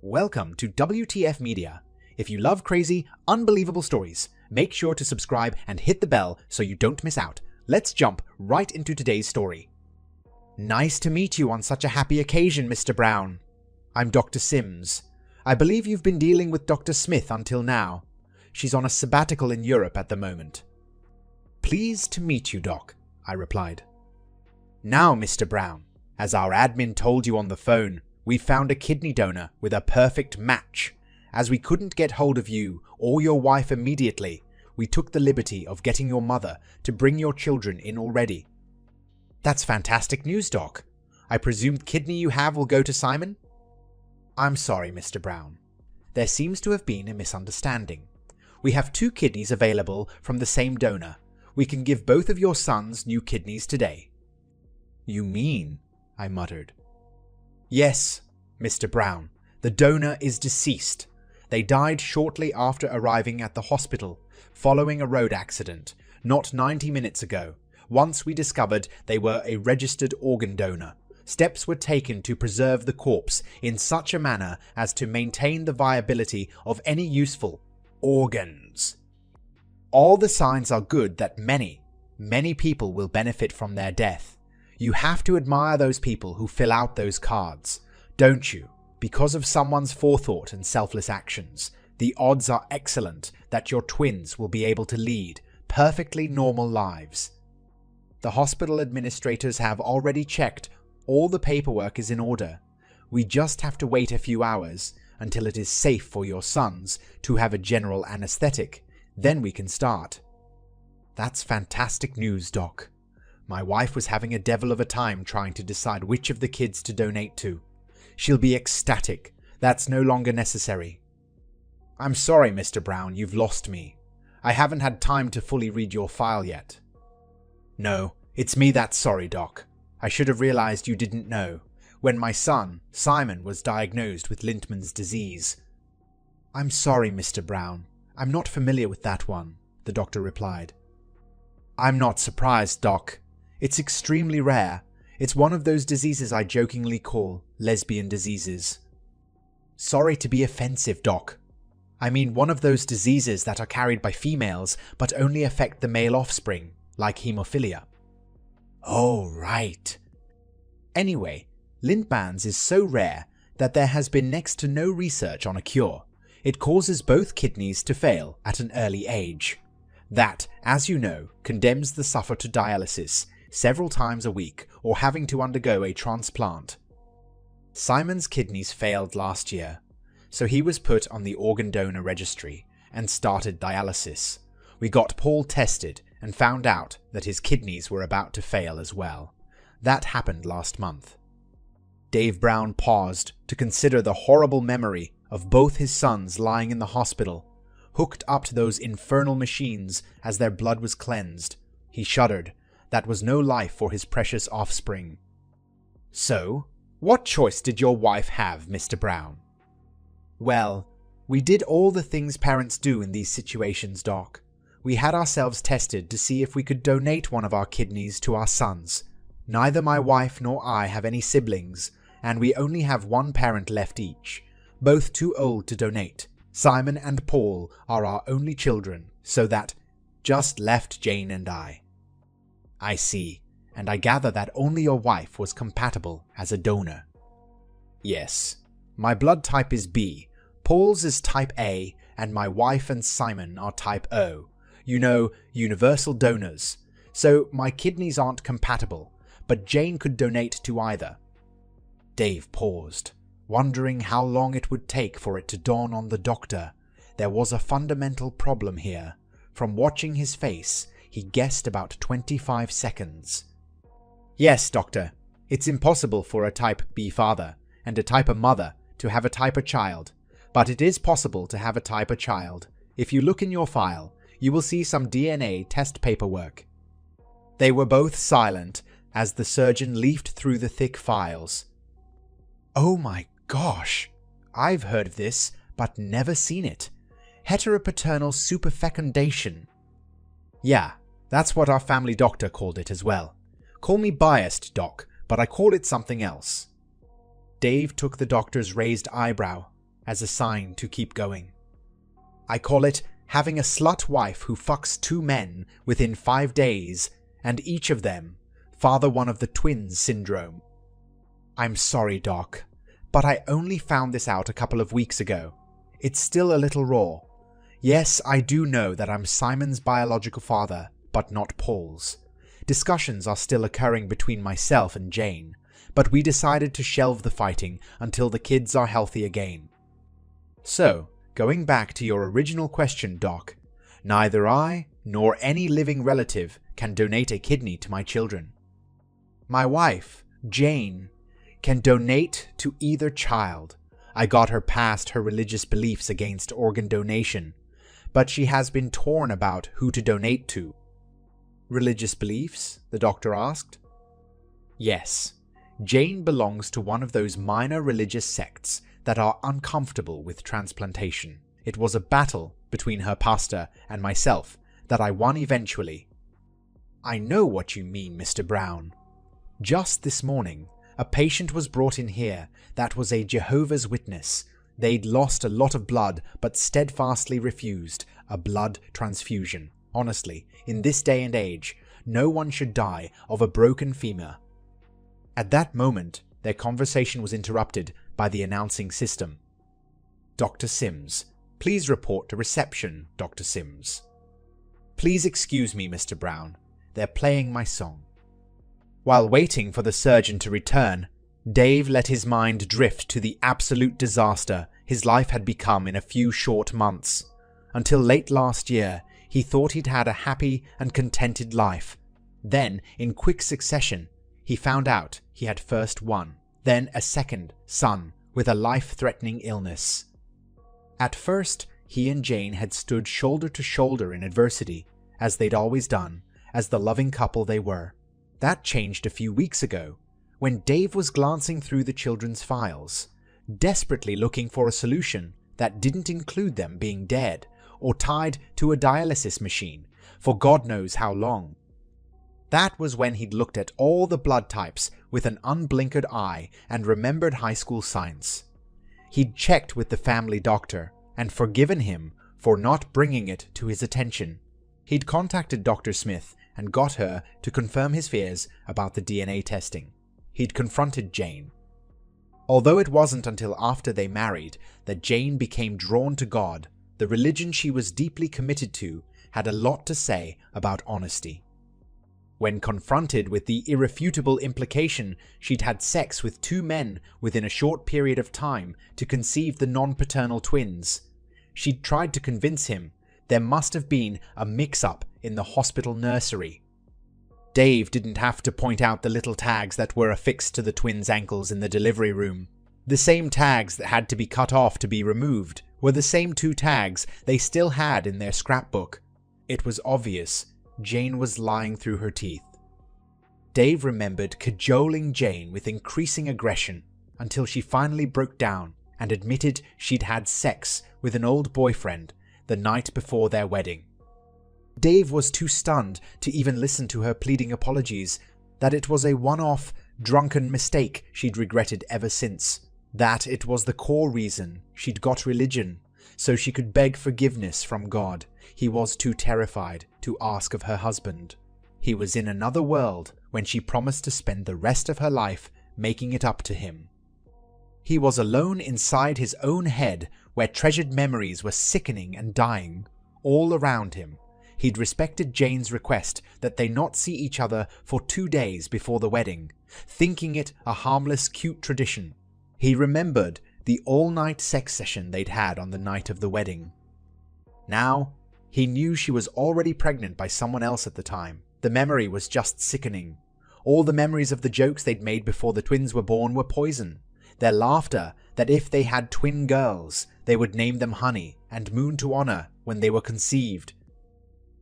Welcome to WTF Media. If you love crazy, unbelievable stories, make sure to subscribe and hit the bell so you don't miss out. Let's jump right into today's story. Nice to meet you on such a happy occasion, Mr. Brown. I'm Dr. Sims. I believe you've been dealing with Dr. Smith until now. She's on a sabbatical in Europe at the moment. Pleased to meet you, Doc, I replied. Now, Mr. Brown, as our admin told you on the phone, we found a kidney donor with a perfect match. As we couldn't get hold of you or your wife immediately, we took the liberty of getting your mother to bring your children in already. That's fantastic news, Doc. I presume the kidney you have will go to Simon? I'm sorry, Mr. Brown. There seems to have been a misunderstanding. We have 2 kidneys available from the same donor. We can give both of your sons new kidneys today. You mean? I muttered. Yes, Mr. Brown. The donor is deceased. They died shortly after arriving at the hospital, following a road accident, not 90 minutes ago. Once we discovered they were a registered organ donor, steps were taken to preserve the corpse in such a manner as to maintain the viability of any useful organs. All the signs are good that many people will benefit from their death. You have to admire those people who fill out those cards, don't you? Because of someone's forethought and selfless actions, the odds are excellent that your twins will be able to lead perfectly normal lives. The hospital administrators have already checked. All the paperwork is in order. We just have to wait a few hours until it is safe for your sons to have a general anesthetic. Then we can start. That's fantastic news, Doc. My wife was having a devil of a time trying to decide which of the kids to donate to. She'll be ecstatic. That's no longer necessary. I'm sorry, Mr. Brown, you've lost me. I haven't had time to fully read your file yet. No, it's me that's sorry, Doc. I should have realized you didn't know. When my son, Simon, was diagnosed with Lindman's disease. I'm sorry, Mr. Brown. I'm not familiar with that one, the doctor replied. I'm not surprised, Doc. It's extremely rare. It's one of those diseases I jokingly call lesbian diseases. Sorry to be offensive, Doc. I mean one of those diseases that are carried by females but only affect the male offspring, like hemophilia. Oh, right. Anyway, Lindman's is so rare that there has been next to no research on a cure. It causes both kidneys to fail at an early age. That, as you know, condemns the sufferer to dialysis several times a week or having to undergo a transplant. Simon's kidneys failed last year, so he was put on the organ donor registry and started dialysis. We got Paul tested and found out that his kidneys were about to fail as well. That happened last month. Dave Brown paused to consider the horrible memory of both his sons lying in the hospital, hooked up to those infernal machines as their blood was cleansed. He shuddered. That was no life for his precious offspring. So, what choice did your wife have, Mr. Brown? Well, we did all the things parents do in these situations, Doc. We had ourselves tested to see if we could donate one of our kidneys to our sons. Neither my wife nor I have any siblings, and we only have one parent left each, both too old to donate. Simon and Paul are our only children, so that just left Jane and I. I see, and I gather that only your wife was compatible as a donor. Yes, my blood type is B, Paul's is type A, and my wife and Simon are type O. You know, universal donors. So my kidneys aren't compatible, but Jane could donate to either. Dave paused, wondering how long it would take for it to dawn on the doctor. There was a fundamental problem here. From watching his face, he guessed about 25 seconds. Yes, Doctor. It's impossible for a type B father and a type A mother to have a type A child, but it is possible to have a type A child. If you look in your file, you will see some DNA test paperwork. They were both silent as the surgeon leafed through the thick files. Oh my gosh! I've heard of this, but never seen it. Heteropaternal superfecundation. Yeah, that's what our family doctor called it as well. Call me biased, Doc, but I call it something else. Dave took the doctor's raised eyebrow. as a sign to keep going. I call it having a slut wife who fucks 2 men within 5 days, and each of them father one of the twins syndrome. I'm sorry, Doc, but I only found this out a couple of weeks ago. It's still a little raw. Yes, I do know that I'm Simon's biological father, but not Paul's. Discussions are still occurring between myself and Jane, but we decided to shelve the fighting until the kids are healthy again. So, going back to your original question, Doc, neither I nor any living relative can donate a kidney to my children. My wife, Jane, can donate to either child. I got her past her religious beliefs against organ donation, but she has been torn about who to donate to. Religious beliefs? The doctor asked. Yes, Jane belongs to one of those minor religious sects that are uncomfortable with transplantation. It was a battle between her pastor and myself that I won eventually. I know what you mean, Mr. Brown. Just this morning, a patient was brought in here that was a Jehovah's Witness. They'd lost a lot of blood but steadfastly refused a blood transfusion. Honestly, in this day and age, no one should die of a broken femur. At that moment, their conversation was interrupted by the announcing system. Dr. Sims, please report to reception, Dr. Sims. Please excuse me, Mr. Brown. They're playing my song. While waiting for the surgeon to return, Dave let his mind drift to the absolute disaster his life had become in a few short months. Until late last year, he thought he'd had a happy and contented life. Then, in quick succession, he found out he had first one, then a second son with a life-threatening illness. At first, he and Jane had stood shoulder to shoulder in adversity, as they'd always done, as the loving couple they were. That changed a few weeks ago, when Dave was glancing through the children's files, desperately looking for a solution that didn't include them being dead or tied to a dialysis machine for God knows how long. That was when he'd looked at all the blood types with an unblinkered eye and remembered high school science. He'd checked with the family doctor and forgiven him for not bringing it to his attention. He'd contacted Dr. Smith and got her to confirm his fears about the DNA testing. He'd confronted Jane. Although it wasn't until after they married that Jane became drawn to God, the religion she was deeply committed to had a lot to say about honesty. When confronted with the irrefutable implication she'd had sex with 2 men within a short period of time to conceive the non-paternal twins, she'd tried to convince him there must have been a mix-up in the hospital nursery. Dave didn't have to point out the little tags that were affixed to the twins' ankles in the delivery room. The same tags that had to be cut off to be removed were the same 2 tags they still had in their scrapbook. It was obvious Jane was lying through her teeth. Dave remembered cajoling Jane with increasing aggression until she finally broke down and admitted she'd had sex with an old boyfriend the night before their wedding. Dave was too stunned to even listen to her pleading apologies, that it was a one-off, drunken mistake she'd regretted ever since, that it was the core reason she'd got religion, so she could beg forgiveness from God he was too terrified to ask of her husband. He was in another world when she promised to spend the rest of her life making it up to him. He was alone inside his own head where treasured memories were sickening and dying all around him. He'd respected Jane's request that they not see each other for 2 days before the wedding, thinking it a harmless, cute tradition. He remembered the all-night sex session they'd had on the night of the wedding. Now, he knew she was already pregnant by someone else at the time. The memory was just sickening. All the memories of the jokes they'd made before the twins were born were poison. Their laughter that if they had twin girls, they would name them Honey and Moon to honor when they were conceived.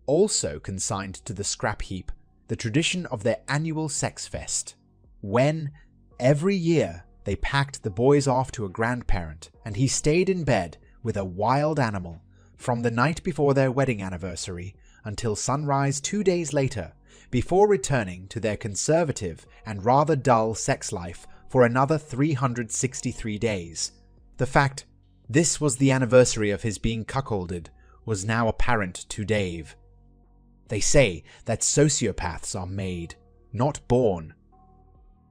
Also consigned to the scrap heap, the tradition of their annual sex fest, when, every year, they packed the boys off to a grandparent and he stayed in bed with a wild animal from the night before their wedding anniversary until sunrise 2 days later, before returning to their conservative and rather dull sex life for another 363 days. The fact This was the anniversary of his being cuckolded, was now apparent to Dave. They say that sociopaths are made, not born.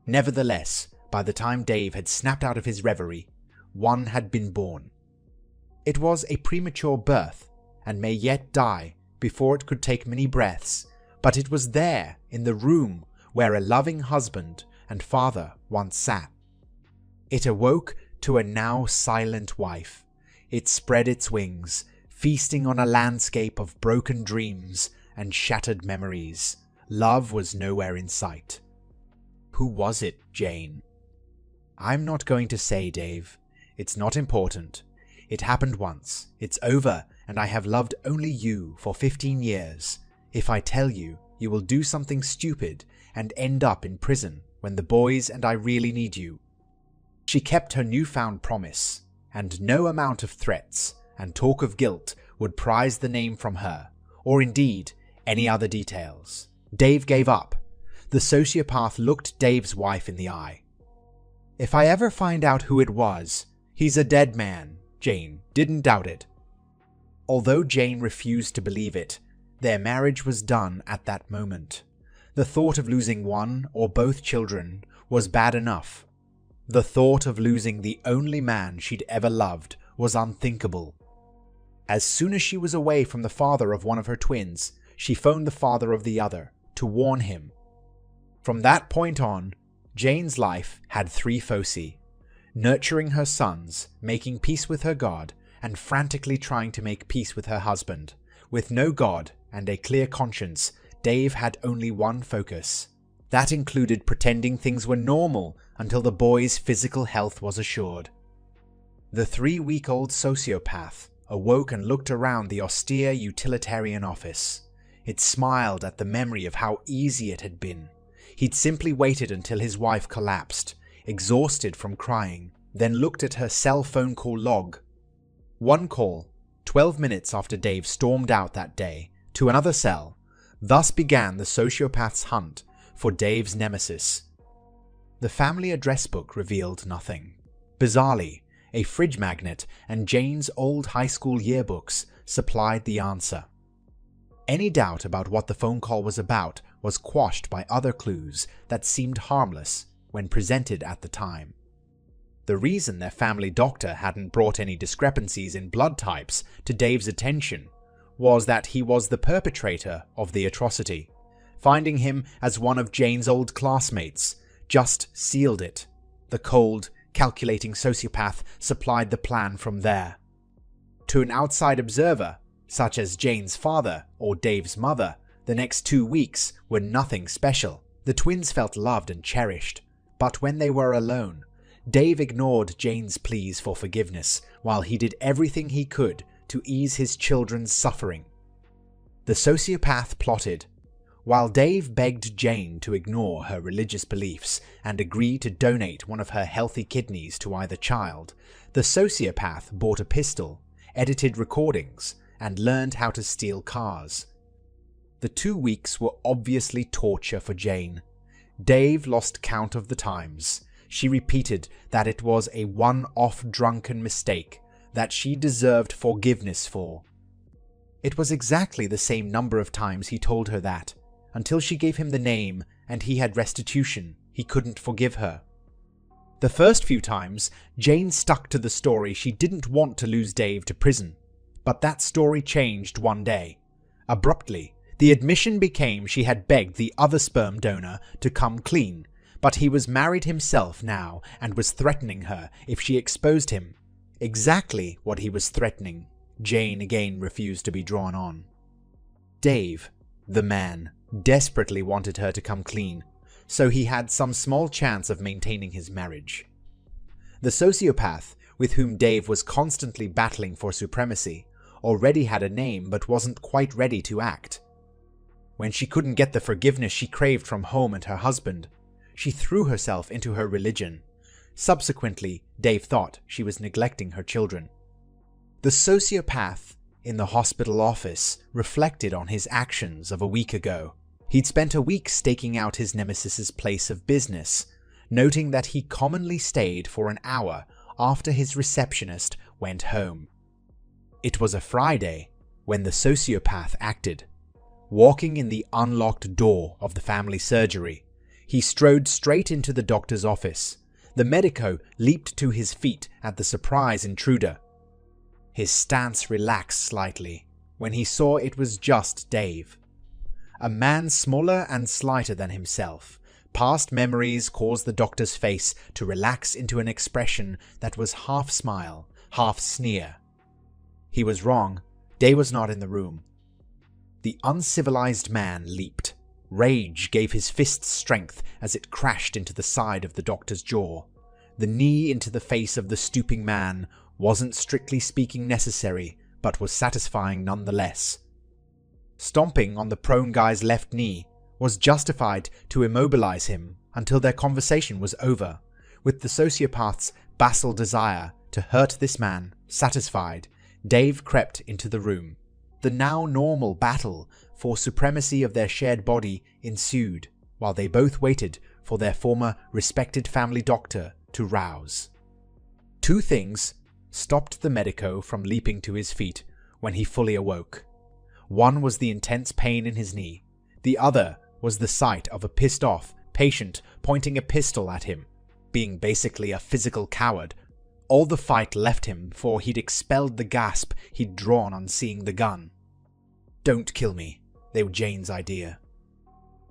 Nevertheless, by the time Dave had snapped out of his reverie, one had been born. It was a premature birth, and may yet die before it could take many breaths, but it was there, in the room where a loving husband and father once sat. It awoke to a now silent wife. It spread its wings, feasting on a landscape of broken dreams and shattered memories. Love was nowhere in sight. Who was it, Jane? I'm not going to say, Dave. It's not important. It happened once. It's over, and I have loved only you for 15 years. If I tell you, you will do something stupid and end up in prison when the boys and I really need you. She kept her newfound promise, and no amount of threats and talk of guilt would prise the name from her, or indeed any other details. Dave gave up. The sociopath looked Dave's wife in the eye. If I ever find out who it was, he's a dead man. Jane didn't doubt it. Although Jane refused to believe it, their marriage was done at that moment. The thought of losing one or both children was bad enough. The thought of losing the only man she'd ever loved was unthinkable. As soon as she was away from the father of one of her twins, she phoned the father of the other to warn him. From that point on, Jane's life had three foci: nurturing her sons, making peace with her God, and frantically trying to make peace with her husband. With no God and a clear conscience, Dave had only one focus. That included pretending things were normal until the boy's physical health was assured. The 3-week-old sociopath awoke and looked around the austere utilitarian office. It smiled at the memory of how easy it had been. He'd simply waited until his wife collapsed, exhausted from crying, then looked at her cell phone call log. One call, 12 minutes after Dave stormed out that day, to another cell. Thus began the sociopath's hunt for Dave's nemesis. The family address book revealed nothing. Bizarrely, a fridge magnet and Jane's old high school yearbooks supplied the answer. Any doubt about what the phone call was about was quashed by other clues that seemed harmless when presented at the time. The reason their family doctor hadn't brought any discrepancies in blood types to Dave's attention was that he was the perpetrator of the atrocity. Finding him as one of Jane's old classmates just sealed it. The cold, calculating sociopath supplied the plan from there. To an outside observer, such as Jane's father or Dave's mother, the next 2 weeks were nothing special. The twins felt loved and cherished, but when they were alone, Dave ignored Jane's pleas for forgiveness while he did everything he could to ease his children's suffering. The sociopath plotted. While Dave begged Jane to ignore her religious beliefs and agree to donate one of her healthy kidneys to either child, the sociopath bought a pistol, edited recordings, and learned how to steal cars. The 2 weeks were obviously torture for Jane. Dave lost count of the times. She repeated that it was a one-off drunken mistake that she deserved forgiveness for. It was exactly the same number of times he told her that, until she gave him the name and he had restitution. He couldn't forgive her. The first few times, Jane stuck to the story she didn't want to lose Dave to prison. But that story changed one day. Abruptly, the admission became she had begged the other sperm donor to come clean, but he was married himself now and was threatening her if she exposed him. Exactly what he was threatening. Jane again refused to be drawn on. Dave, the man, desperately wanted her to come clean, so he had some small chance of maintaining his marriage. The sociopath, with whom Dave was constantly battling for supremacy, already had a name but wasn't quite ready to act. When she couldn't get the forgiveness she craved from home and her husband, she threw herself into her religion. Subsequently, Dave thought she was neglecting her children. The sociopath in the hospital office reflected on his actions of a week ago. He'd spent a week staking out his nemesis's place of business, noting that he commonly stayed for an hour after his receptionist went home. It was a Friday when the sociopath acted. Walking in the unlocked door of the family surgery, he strode straight into the doctor's office. The medico leaped to his feet at the surprise intruder. His stance relaxed slightly when he saw it was just Dave. A man smaller and slighter than himself. Past memories caused the doctor's face to relax into an expression that was half smile, half sneer. He was wrong. Dave was not in the room. The uncivilized man leaped. Rage gave his fist strength as it crashed into the side of the doctor's jaw. The knee into the face of the stooping man wasn't strictly speaking necessary, but was satisfying nonetheless. Stomping on the prone guy's left knee was justified to immobilize him until their conversation was over, with the sociopath's basal desire to hurt this man satisfied. Dave crept into the room. The now normal battle for supremacy of their shared body ensued, while they both waited for their former respected family doctor to rouse. Two things stopped the medico from leaping to his feet when he fully awoke. One was the intense pain in his knee. The other was the sight of a pissed-off patient pointing a pistol at him, being basically a physical coward. All the fight left him before he'd expelled the gasp he'd drawn on seeing the gun. "Don't kill me," they were Jane's idea.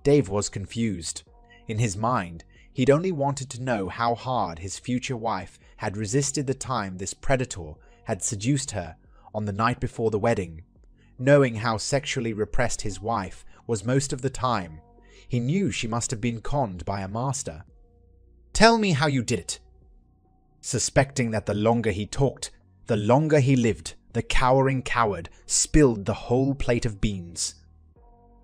Dave was confused. In his mind, he'd only wanted to know how hard his future wife had resisted the time this predator had seduced her on the night before the wedding. Knowing how sexually repressed his wife was most of the time, he knew she must have been conned by a master. "Tell me how you did it." Suspecting that the longer he talked, the longer he lived, the cowering coward spilled the whole plate of beans.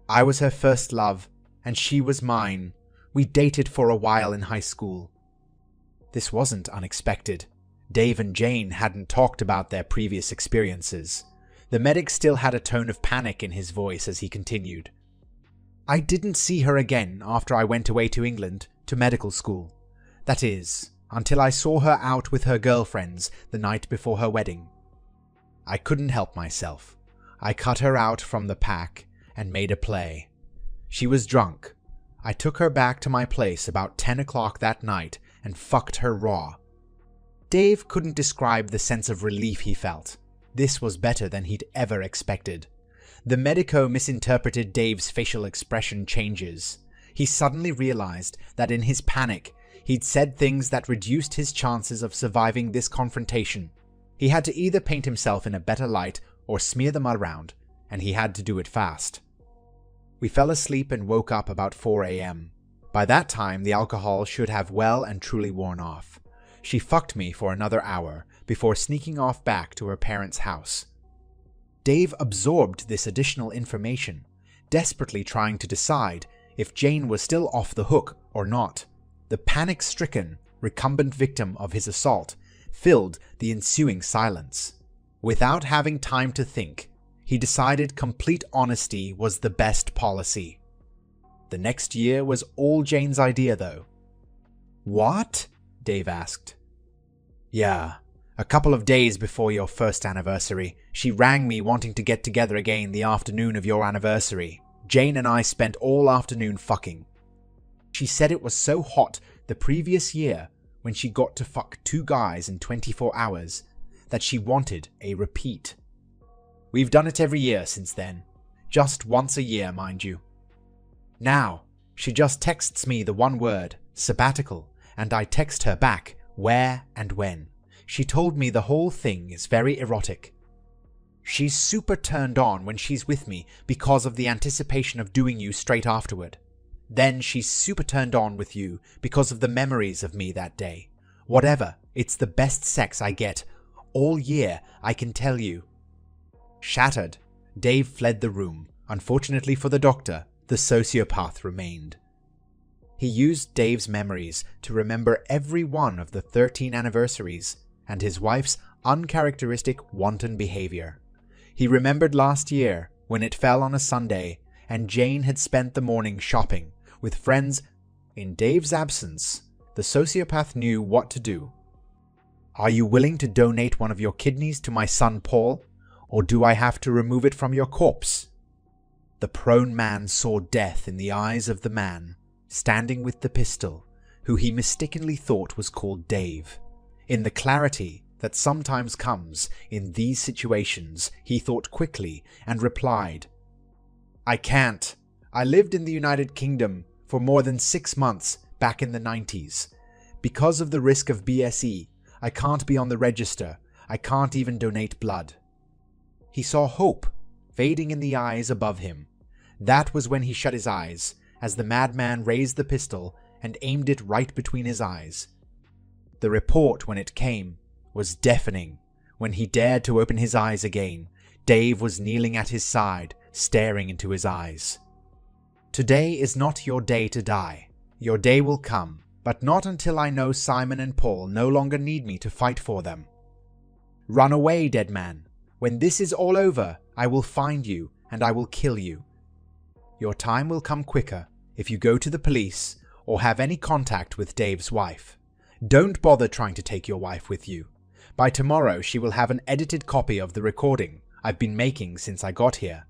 "I was her first love, and she was mine. We dated for a while in high school." This wasn't unexpected. Dave and Jane hadn't talked about their previous experiences. The medic still had a tone of panic in his voice as he continued. "I didn't see her again after I went away to England to medical school. That is, until I saw her out with her girlfriends the night before her wedding. I couldn't help myself. I cut her out from the pack and made a play. She was drunk. I took her back to my place about 10 o'clock that night and fucked her raw." Dave couldn't describe the sense of relief he felt. This was better than he'd ever expected. The medico misinterpreted Dave's facial expression changes. He suddenly realized that in his panic, he'd said things that reduced his chances of surviving this confrontation. He had to either paint himself in a better light or smear the mud around, and he had to do it fast. "We fell asleep and woke up about 4 a.m. By that time, the alcohol should have well and truly worn off. She fucked me for another hour before sneaking off back to her parents' house." Dave absorbed this additional information, desperately trying to decide if Jane was still off the hook or not. The panic-stricken, recumbent victim of his assault filled the ensuing silence. Without having time to think, he decided complete honesty was the best policy. The next year was all Jane's idea, though. "What?" Dave asked. "Yeah, a couple of days before your first anniversary, she rang me wanting to get together again the afternoon of your anniversary. Jane and I spent all afternoon fucking. She said it was so hot the previous year when she got to fuck 2 guys in 24 hours that she wanted a repeat. We've done it every year since then. Just once a year, mind you. Now, she just texts me the one word, sabbatical, and I text her back, where and when. She told me the whole thing is very erotic. She's super turned on when she's with me because of the anticipation of doing you straight afterward. Then she's super turned on with you because of the memories of me that day. Whatever, it's the best sex I get all year, I can tell you." Shattered, Dave fled the room. Unfortunately for the doctor, the sociopath remained. He used Dave's memories to remember every one of the 13 anniversaries and his wife's uncharacteristic wanton behavior. He remembered last year when it fell on a Sunday and Jane had spent the morning shopping with friends. In Dave's absence, the sociopath knew what to do. Are you willing to donate one of your kidneys to my son Paul, or do I have to remove it from your corpse?" The prone man saw death in the eyes of the man standing with the pistol, who he mistakenly thought was called Dave. In the clarity that sometimes comes in these situations, he thought quickly and replied, "I can't. I lived in the United Kingdom for more than 6 months back in the 90s. Because of the risk of BSE, I can't be on the register. I can't even donate blood." He saw hope fading in the eyes above him. That was when he shut his eyes, as the madman raised the pistol and aimed it right between his eyes. The report, when it came, was deafening. When he dared to open his eyes again, Dave was kneeling at his side, staring into his eyes. "Today is not your day to die. Your day will come, but not until I know Simon and Paul no longer need me to fight for them. Run away, dead man. When this is all over, I will find you and I will kill you. Your time will come quicker if you go to the police or have any contact with Dave's wife. Don't bother trying to take your wife with you. By tomorrow she will have an edited copy of the recording I've been making since I got here."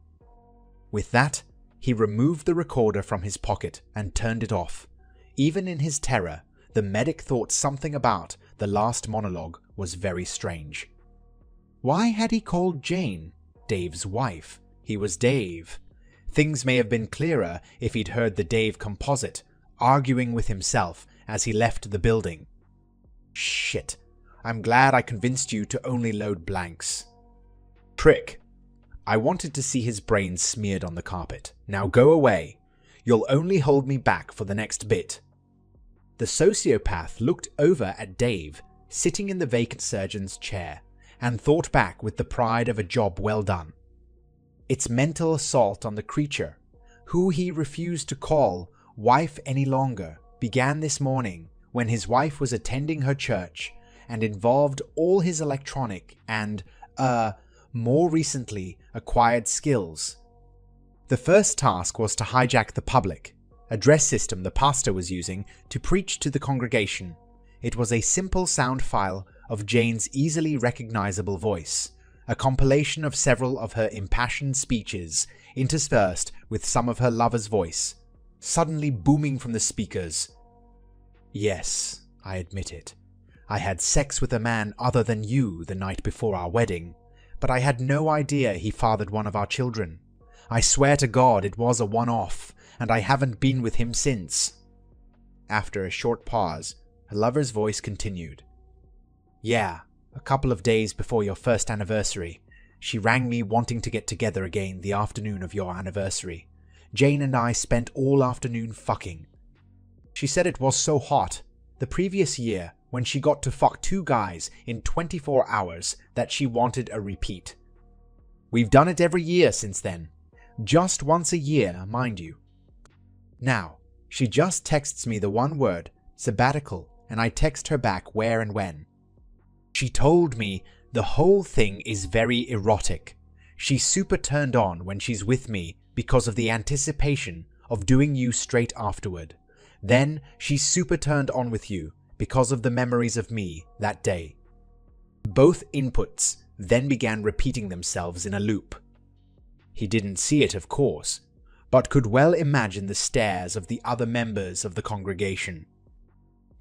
With that, he removed the recorder from his pocket and turned it off. Even in his terror, the medic thought something about the last monologue was very strange. Why had he called Jane Dave's wife? He was Dave. Things may have been clearer if he'd heard the Dave composite arguing with himself as he left the building. Shit. I'm glad I convinced you to only load blanks. Prick. I wanted to see his brains smeared on the carpet. Now go away. You'll only hold me back for the next bit. The sociopath looked over at Dave, sitting in the vacant surgeon's chair, and thought back with the pride of a job well done. Its mental assault on the creature, who he refused to call wife any longer, began this morning when his wife was attending her church and involved all his electronic and, more recently acquired skills. The first task was to hijack the public address system the pastor was using to preach to the congregation. It was a simple sound file of Jane's easily recognizable voice, a compilation of several of her impassioned speeches interspersed with some of her lover's voice, suddenly booming from the speakers. "Yes, I admit it. I had sex with a man other than you the night before our wedding, but I had no idea he fathered one of our children. I swear to God it was a one-off, and I haven't been with him since." After a short pause, her lover's voice continued. "Yeah, a couple of days before your first anniversary, she rang me wanting to get together again the afternoon of your anniversary. Jane and I spent all afternoon fucking. She said it was so hot the previous year when she got to fuck 2 guys in 24 hours that she wanted a repeat. We've done it every year since then. Just once a year, mind you. Now, she just texts me the one word, sabbatical, and I text her back where and when. She told me the whole thing is very erotic. She's super turned on when she's with me because of the anticipation of doing you straight afterward. Then she's super turned on with you because of the memories of me that day." Both inputs then began repeating themselves in a loop. He didn't see it, of course, but could well imagine the stares of the other members of the congregation.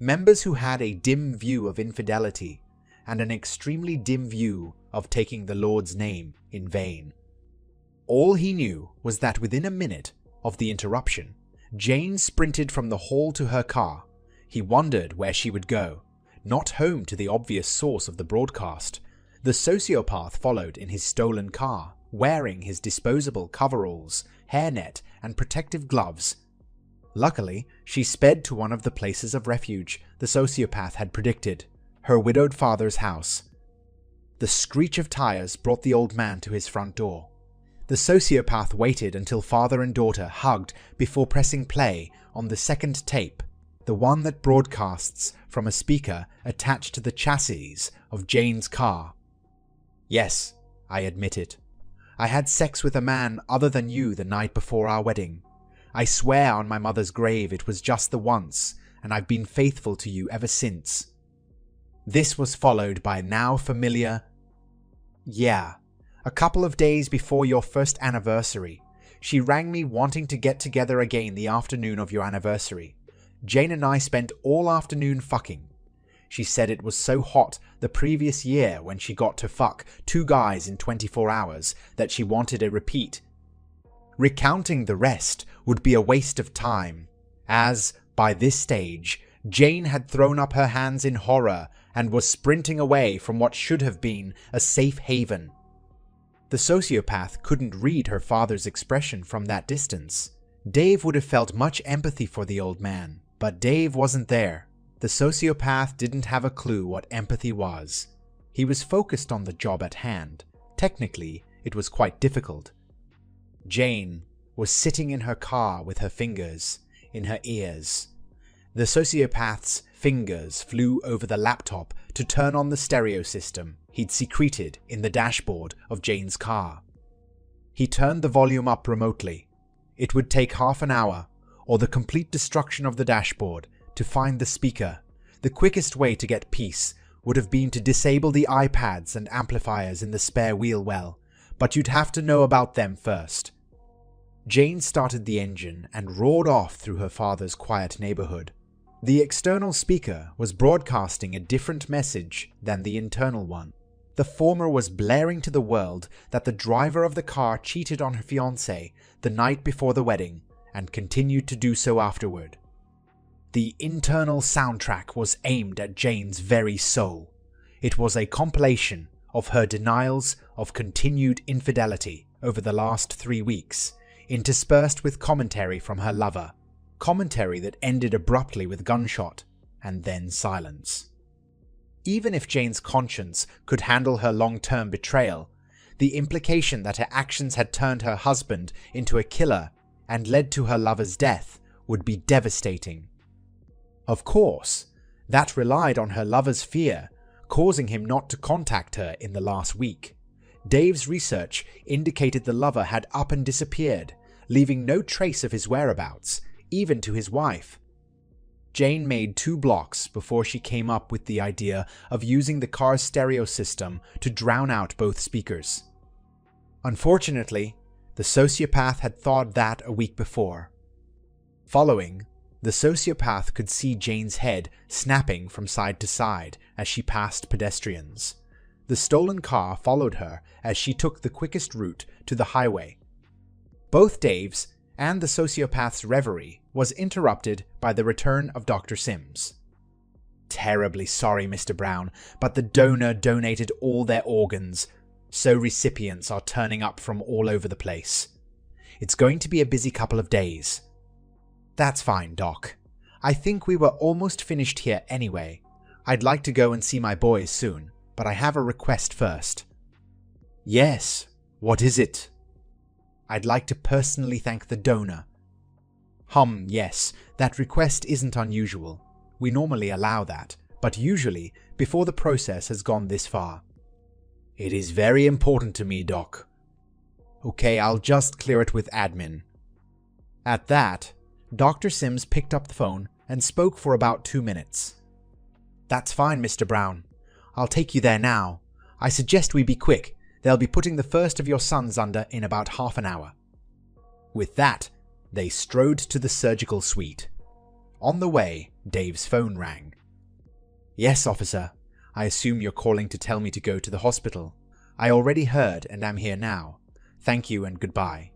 Members who had a dim view of infidelity and an extremely dim view of taking the Lord's name in vain. All he knew was that within a minute of the interruption, Jane sprinted from the hall to her car. He wondered where she would go, not home to the obvious source of the broadcast. The sociopath followed in his stolen car, wearing his disposable coveralls, hairnet, and protective gloves. Luckily, she sped to one of the places of refuge the sociopath had predicted, her widowed father's house. The screech of tires brought the old man to his front door. The sociopath waited until father and daughter hugged before pressing play on the second tape, the one that broadcasts from a speaker attached to the chassis of Jane's car. "Yes, I admit it. I had sex with a man other than you the night before our wedding. I swear on my mother's grave it was just the once, and I've been faithful to you ever since." This was followed by now familiar, "Yeah, a couple of days before your first anniversary. She rang me wanting to get together again the afternoon of your anniversary. Jane and I spent all afternoon fucking. She said it was so hot the previous year when she got to fuck 2 guys in 24 hours that she wanted a repeat." Recounting the rest would be a waste of time, as, by this stage, Jane had thrown up her hands in horror and was sprinting away from what should have been a safe haven. The sociopath couldn't read her father's expression from that distance. Dave would have felt much empathy for the old man, but Dave wasn't there. The sociopath didn't have a clue what empathy was. He was focused on the job at hand. Technically, it was quite difficult. Jane was sitting in her car with her fingers in her ears. The sociopath's fingers flew over the laptop to turn on the stereo system he'd secreted in the dashboard of Jane's car. He turned the volume up remotely. It would take half an hour, or the complete destruction of the dashboard, to find the speaker. The quickest way to get peace would have been to disable the iPads and amplifiers in the spare wheel well, but you'd have to know about them first. Jane started the engine and roared off through her father's quiet neighborhood. The external speaker was broadcasting a different message than the internal one. The former was blaring to the world that the driver of the car cheated on her fiancé the night before the wedding and continued to do so afterward. The internal soundtrack was aimed at Jane's very soul. It was a compilation of her denials of continued infidelity over the last 3 weeks, interspersed with commentary from her lover. Commentary that ended abruptly with gunshot, and then silence. Even if Jane's conscience could handle her long-term betrayal, the implication that her actions had turned her husband into a killer and led to her lover's death would be devastating. Of course, that relied on her lover's fear, causing him not to contact her in the last week. Dave's research indicated the lover had up and disappeared, leaving no trace of his whereabouts, even to his wife. Jane made 2 blocks before she came up with the idea of using the car's stereo system to drown out both speakers. Unfortunately, the sociopath had thought that a week before. Following, the sociopath could see Jane's head snapping from side to side as she passed pedestrians. The stolen car followed her as she took the quickest route to the highway. Both Dave's and the sociopath's reverie was interrupted by the return of Dr. Sims. "Terribly sorry, Mr. Brown, but the donor donated all their organs, so recipients are turning up from all over the place. It's going to be a busy couple of days." "That's fine, Doc. I think we were almost finished here anyway. I'd like to go and see my boys soon, but I have a request first." "Yes, what is it?" "I'd like to personally thank the donor." Yes, that request isn't unusual. We normally allow that, but usually before the process has gone this far." "It is very important to me, Doc." "Okay, I'll just clear it with admin." At that, Dr. Sims picked up the phone and spoke for about 2 minutes. "That's fine, Mr. Brown. I'll take you there now. I suggest we be quick. They'll be putting the first of your sons under in about half an hour." With that, they strode to the surgical suite. On the way, Dave's phone rang. "Yes, officer. I assume you're calling to tell me to go to the hospital. I already heard and am here now. Thank you and goodbye."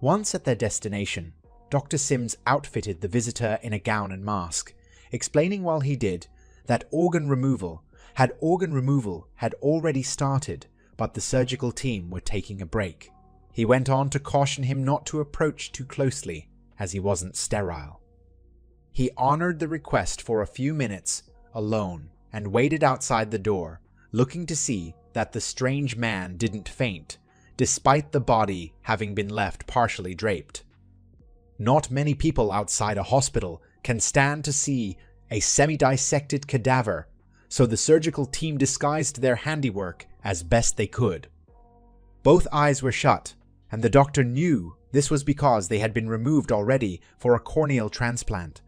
Once at their destination, Dr. Sims outfitted the visitor in a gown and mask, explaining while he did that organ removal had already started, but the surgical team were taking a break. He went on to caution him not to approach too closely, as he wasn't sterile. He honored the request for a few minutes alone and waited outside the door, looking to see that the strange man didn't faint, despite the body having been left partially draped. Not many people outside a hospital can stand to see a semi-dissected cadaver, so the surgical team disguised their handiwork as best they could. Both eyes were shut, and the doctor knew this was because they had been removed already for a corneal transplant.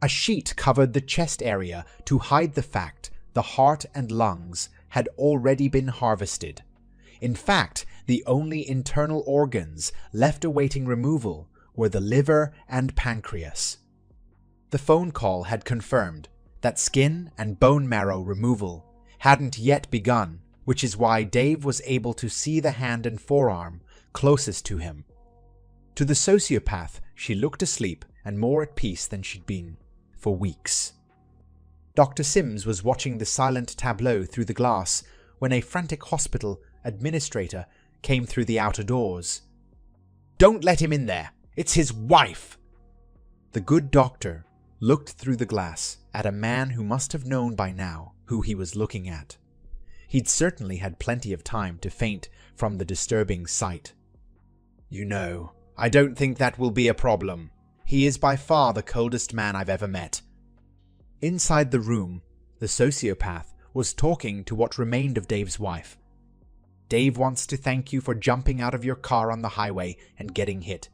A sheet covered the chest area to hide the fact the heart and lungs had already been harvested. In fact, the only internal organs left awaiting removal were the liver and pancreas. The phone call had confirmed that skin and bone marrow removal hadn't yet begun, which is why Dave was able to see the hand and forearm closest to him. To the sociopath, she looked asleep and more at peace than she'd been for weeks. Dr. Sims was watching the silent tableau through the glass when a frantic hospital administrator came through the outer doors. "Don't let him in there! It's his wife!" The good doctor looked through the glass at a man who must have known by now who he was looking at. He'd certainly had plenty of time to faint from the disturbing sight. "You know, I don't think that will be a problem. He is by far the coldest man I've ever met." Inside the room, the sociopath was talking to what remained of Dave's wife. "Dave wants to thank you for jumping out of your car on the highway and getting hit.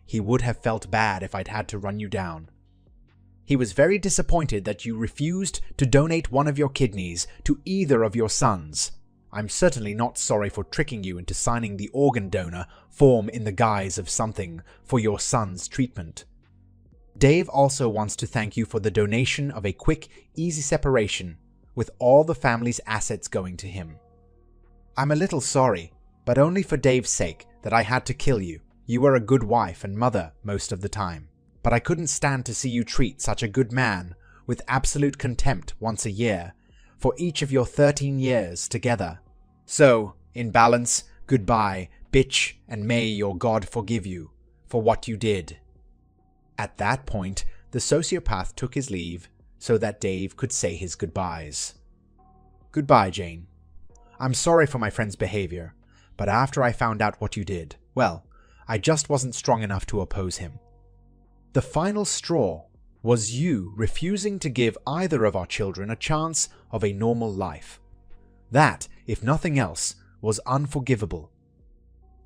He would have felt bad if I'd had to run you down. He was very disappointed that you refused to donate one of your kidneys to either of your sons. I'm certainly not sorry for tricking you into signing the organ donor form in the guise of something for your son's treatment. Dave also wants to thank you for the donation of a quick, easy separation, with all the family's assets going to him. I'm a little sorry, but only for Dave's sake, that I had to kill you. You were a good wife and mother most of the time, but I couldn't stand to see you treat such a good man with absolute contempt once a year for each of your 13 years together. So, in balance, goodbye, bitch, and may your God forgive you for what you did." At that point, the sociopath took his leave so that Dave could say his goodbyes. "Goodbye, Jane. I'm sorry for my friend's behavior, but after I found out what you did, well, I just wasn't strong enough to oppose him. The final straw was you refusing to give either of our children a chance of a normal life. That, if nothing else, was unforgivable.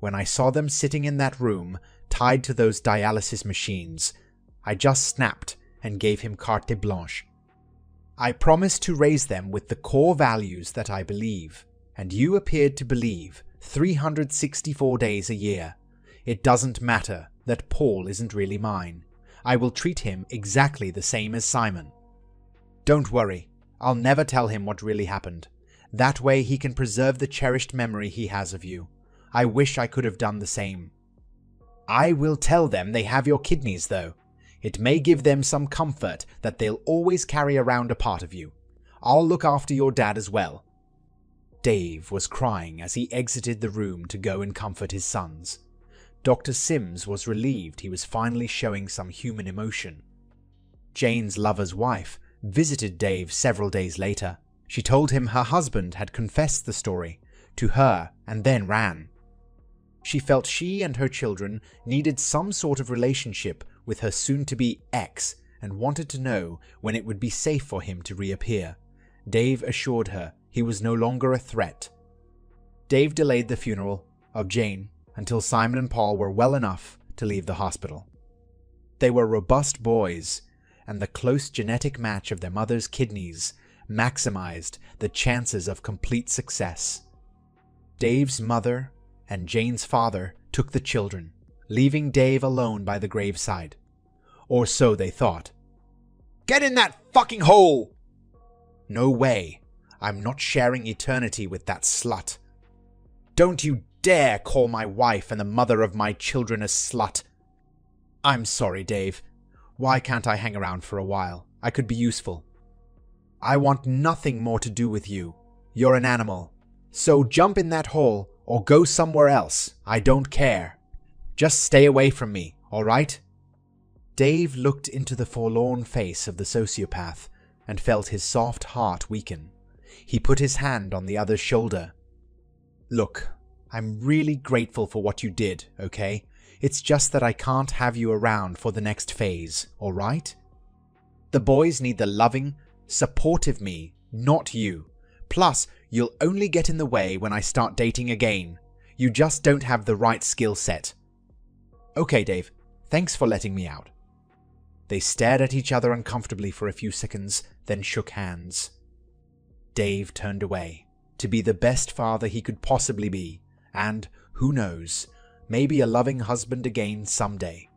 When I saw them sitting in that room, tied to those dialysis machines, I just snapped and gave him carte blanche. I promised to raise them with the core values that I believe, and you appeared to believe 364 days a year. It doesn't matter that Paul isn't really mine. I will treat him exactly the same as Simon. Don't worry, I'll never tell him what really happened. That way he can preserve the cherished memory he has of you. I wish I could have done the same. I will tell them they have your kidneys, though. It may give them some comfort that they'll always carry around a part of you. I'll look after your dad as well." Dave was crying as he exited the room to go and comfort his sons. Dr. Sims was relieved he was finally showing some human emotion. Jane's lover's wife visited Dave several days later. She told him her husband had confessed the story to her and then ran. She felt she and her children needed some sort of relationship with her soon-to-be ex and wanted to know when it would be safe for him to reappear. Dave assured her he was no longer a threat. Dave delayed the funeral of Jane until Simon and Paul were well enough to leave the hospital. They were robust boys, and the close genetic match of their mother's kidneys maximized the chances of complete success. Dave's mother and Jane's father took the children, leaving Dave alone by the graveside. Or so they thought. "Get in that fucking hole!" "No way. I'm not sharing eternity with that slut." "Don't you dare call my wife and the mother of my children a slut." "I'm sorry, Dave. Why can't I hang around for a while? I could be useful." "I want nothing more to do with you. You're an animal. So jump in that hole or go somewhere else. I don't care. Just stay away from me, all right?" Dave looked into the forlorn face of the sociopath and felt his soft heart weaken. He put his hand on the other's shoulder. "Look, I'm really grateful for what you did, okay? It's just that I can't have you around for the next phase, all right? The boys need the loving, supportive me, not you. Plus, you'll only get in the way when I start dating again. You just don't have the right skill set." "Okay, Dave. Thanks for letting me out." They stared at each other uncomfortably for a few seconds, then shook hands. Dave turned away, to be the best father he could possibly be, and, who knows, maybe a loving husband again someday.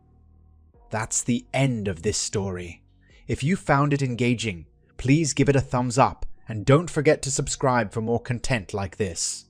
That's the end of this story. If you found it engaging, please give it a thumbs up, and don't forget to subscribe for more content like this.